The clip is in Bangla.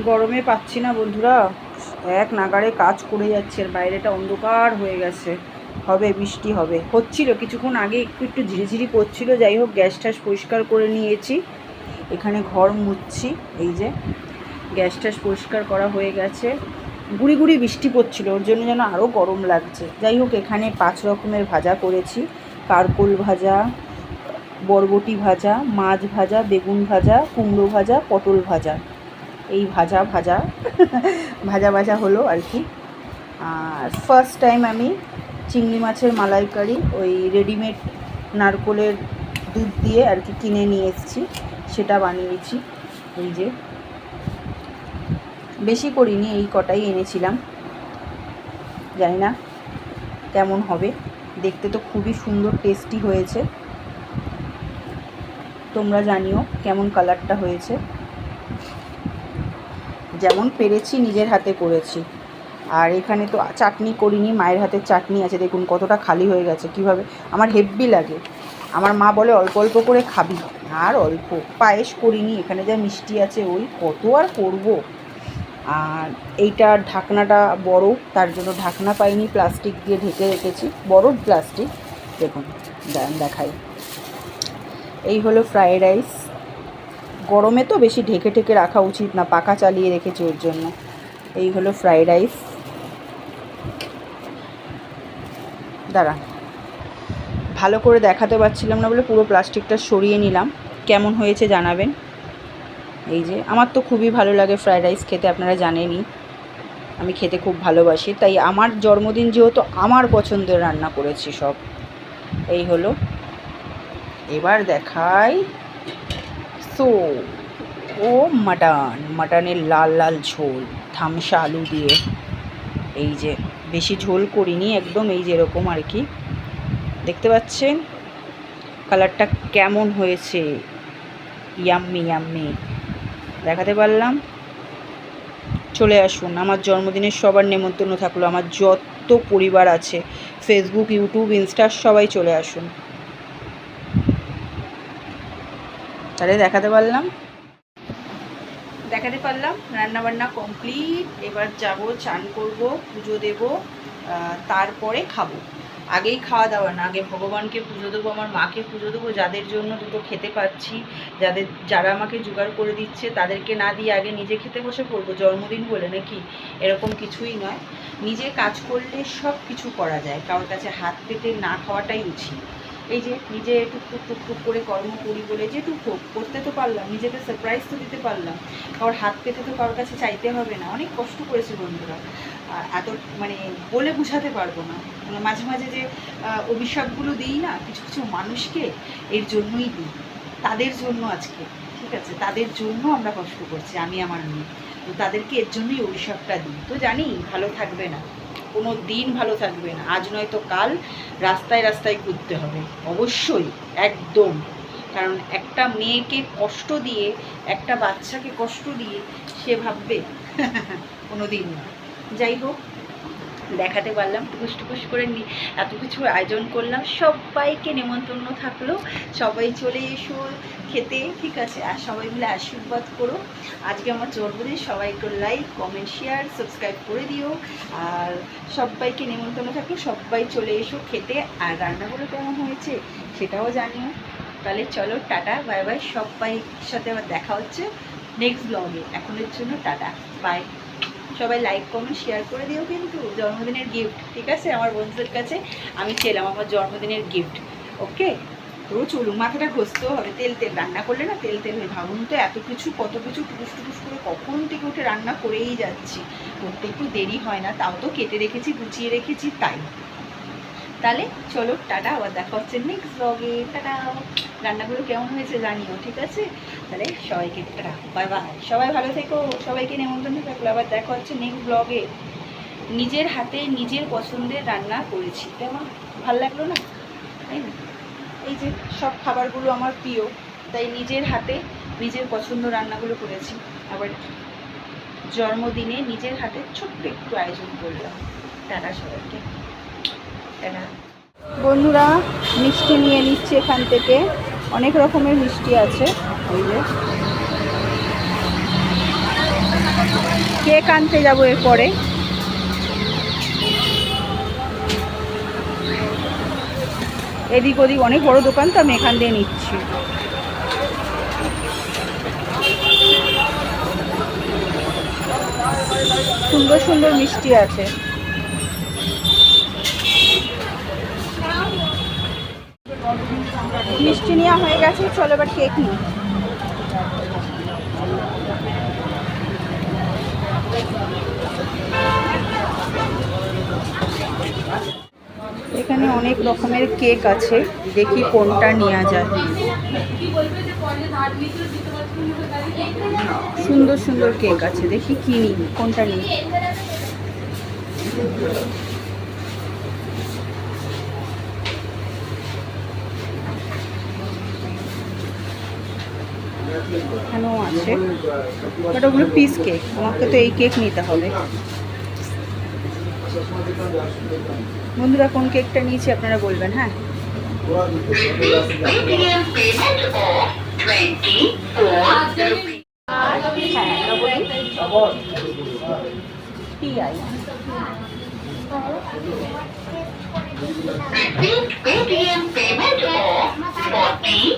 গরমে পাচ্ছি না বন্ধুরা, এক নাগাড়ে কাজ করে যাচ্ছে, আর বাইরেটা অন্ধকার হয়ে গেছে। হবে বৃষ্টি হবে, হচ্ছিল কিছুক্ষণ আগে একটু একটু ঝিরিঝিরি করছিল। যাই হোক, গ্যাস ট্যাস পরিষ্কার করে নিয়েছি, এখানে ঘর মুছছি। এই যে গ্যাস ট্যাস পরিষ্কার করা হয়ে গেছে। গুড়ি গুড়ি বৃষ্টি পড়ছিল, ওর জন্য যেন আরও গরম লাগছে। যাই হোক, এখানে 5 রকমের ভাজা করেছি: কারকোল ভাজা, বরবটি ভাজা, মাছ ভাজা, বেগুন ভাজা, কুমড়ো ভাজা, পটল ভাজা। এই ভাজা ভাজা ভাজা ভাজা হলো আর কি। আর ফার্স্ট টাইম আমি চিংড়ি মাছের মালাইকারি ওই রেডিমেড নারকোলের দুধ দিয়ে আর কি কিনে নিয়ে এসেছি, সেটা বানিয়েছি। এই যে বেশি করিনি, এই কটাই এনেছিলাম। জানি না কেমন হবে, দেখতে তো খুবই সুন্দর টেস্টি হয়েছে। তোমরা জানিও কেমন কালারটা হয়েছে। যেমন পেরেছি নিজের হাতে করেছি। আর এখানে তো চাটনি করিনি, মায়ের হাতের চাটনি আছে, দেখুন কতটা খালি হয়ে গেছে। কিভাবে আমার হেব্বি লাগে। আমার মা বলে অল্প অল্প করে খাবি, আর অল্প। পায়েস করিনি, এখানে যা মিষ্টি আছে ওই কত আর করব। আর এইটার ঢাকনাটা বড়, তার জন্য ঢাকনা পাইনি, প্লাস্টিক দিয়ে ঢেকে রেখেছি, বড় প্লাস্টিক। দেখুন দেখাই, এই হলো ফ্রায়েড রাইস। গরমে তো বেশি ঢেকে ঢেকে রাখা উচিত না, পাখা চালিয়ে রেখেছি ওর জন্য। এই হলো ফ্রায়েড রাইস। দাঁড়া, ভালো করে দেখাতে পারছিলাম না বলে পুরো প্লাস্টিকটা সরিয়ে নিলাম। কেমন হয়েছে জানাবেন। এই যে আমার তো খুবই ভালো লাগে ফ্রায়েড রাইস খেতে, আপনারা জানেনই আমি খেতে খুব ভালোবাসি। তাই আমার জন্মদিন যেহেতু আমার পছন্দের রান্না করেছি সব। এই হলো, এবার দেখাই। সো ও মাটনের লাল লাল ঝোল, ধামসা আলু দিয়ে। এই যে বেশি ঝোল করিনি, একদম এই যে এরকম আর কি। দেখতে পাচ্ছেন কালারটা কেমন হয়েছে, ইয়াম্মি ইয়াম্মি। দেখাতে পারলাম। চলে আসুন, আমার জন্মদিনের সবার নেমন্তন্ন থাকলো। আমার যত পরিবার আছে, ফেসবুক, ইউটিউব, ইনস্টা, সবাই চলে আসুন। তাহলে দেখাতে পারলাম রান্নাবান্না কমপ্লিট। এবার যাব, চান করব, পুজো দেব, তারপরে খাবো। আগেই খাওয়া দাওয়া না, আগে ভগবানকে পুজো দেবো, আমার মাকে পুজো দেবো, যাদের জন্য দুটো খেতে পাচ্ছি, যারা আমাকে জোগাড় করে দিচ্ছে, তাদেরকে না দিয়ে আগে নিজে খেতে বসে পড়বো। জন্মদিন বলে নাকি এরকম কিছুই নয়, নিজে কাজ করলে সব কিছু করা যায়। কারোর কাছে হাত পেতে না খাওয়াটাই উচিত। এই যে নিজে টুকটুক টুকটুক করে কর্ম করি বলে যেটুকু করতে তো পারলাম, নিজেকে সারপ্রাইজ তো দিতে পারলাম। কারোর হাত পেতে তো কারোর কাছে চাইতে হবে না। অনেক কষ্ট করেছে বন্ধুরা, এত মানে বলে বোঝাতে পারবো না। মাঝে মাঝে যে অভিশাপগুলো দিই না কিছু কিছু মানুষকে, এর জন্যই দিই, তাদের জন্য আজকে, ঠিক আছে, তাদের জন্য আমরা কষ্ট করছি, আমি আমার মেয়ে। তো তাদেরকে এর জন্যই অভিশাপটা দিই। তো জানি ভালো থাকবে না, কোনো দিন ভালো থাকবে না, আজ নয়তো কাল রাস্তায় রাস্তায় ঘুরতে হবে অবশ্যই, একদম। কারণ একটা মেয়েকে কষ্ট দিয়ে, একটা বাচ্চাকে কষ্ট দিয়ে সে ভাববে কোনো দিন না। যাই হোক, দেখাতে পারলাম, টুকুস টুকুস করে এত কিছু আয়োজন করলাম, সবাইকে নেমন্তন্ন থাকলো। সবাই চলে এসো খেতে, ঠিক আছে। আর সবাই মিলে আশীর্বাদ করো। আজকে আমার জন্মদিন, সবাই একটু লাইক, কমেন্ট, শেয়ার, সাবস্ক্রাইব করে দিও। আর সবাইকে নেমন্তন্ন থাকলো, সবাই চলে এসো খেতে। আর রান্নাগুলো কেমন হয়েছে সেটাও জানিও। তাহলে চলো, টাটা বাই বাই। সবাই সাথে আবার দেখা হচ্ছে নেক্সট ব্লগে। এখনের জন্য টাটা বাই। সবাই লাইক, কমেন্ট, শেয়ার করে দিও কিন্তু। জন্মদিনের গিফট, ঠিক আছে, আমার বন্ধুদের কাছে আমি চেলাম আমার জন্মদিনের গিফট। ওকে, তো চলুন, মাথাটা ঘষতেও হবে, তেল রান্না করলে না তেল হয়ে। ভাবুন তো, এত কিছু কত কিছু টুকুস টুকুস করে কখন থেকে উঠে রান্না করেই যাচ্ছি, করতে একটু দেরি হয় না, তাও তো কেটে রেখেছি, গুছিয়ে রেখেছি, তাই। তাহলে চলো, টাটা, আবার দেখা হচ্ছে নেক্সট ব্লগে। টাটা। রান্নাগুলো কেমন হয়েছে জানিও, ঠিক আছে। তাহলে সবাইকে টাটা বাই বাই। সবাই ভালো থেকো, সবাইকে নেমন্তন্ন থাকলো। আবার দেখা হচ্ছে নেক্সট ব্লগে। নিজের হাতে নিজের পছন্দের রান্না করেছি, কেমন ভালো লাগলো না, তাই না? এই যে সব খাবারগুলো আমার প্রিয়, তাই নিজের হাতে নিজের পছন্দ রান্নাগুলো করেছি। আবার জন্মদিনে নিজের হাতে ছোট্ট একটু আয়োজন করলাম। টাটা সবাইকে, টাটা। বন্ধুরা, মিষ্টি নিয়ে নিচ্ছে এখান থেকে, অনেক রকমের মিষ্টি আছে। এই যে কেক আনতে যাবো এরপরে। এদিক ওদিক অনেক বড় দোকান, তো আমি এখান দিয়ে নিচ্ছি। সুন্দর সুন্দর মিষ্টি আছে। মিষ্টি নেওয়া হয়ে গেছে, চলো এবার কেক নিই। এখানে অনেক রকমের কেক আছে, দেখি কোনটা নেওয়া যায়। সুন্দর সুন্দর কেক আছে, দেখি কি নিই, কোনটা নিই। এখানেও আছে, বাট ওগুলো পিস কেক, আমাকে তো এই কেক নিতে হবে। বন্ধুরা কোন কেকটা নিয়েছি আপনারা বলবেন, হ্যাঁ। Paytm payment of 47 rupees.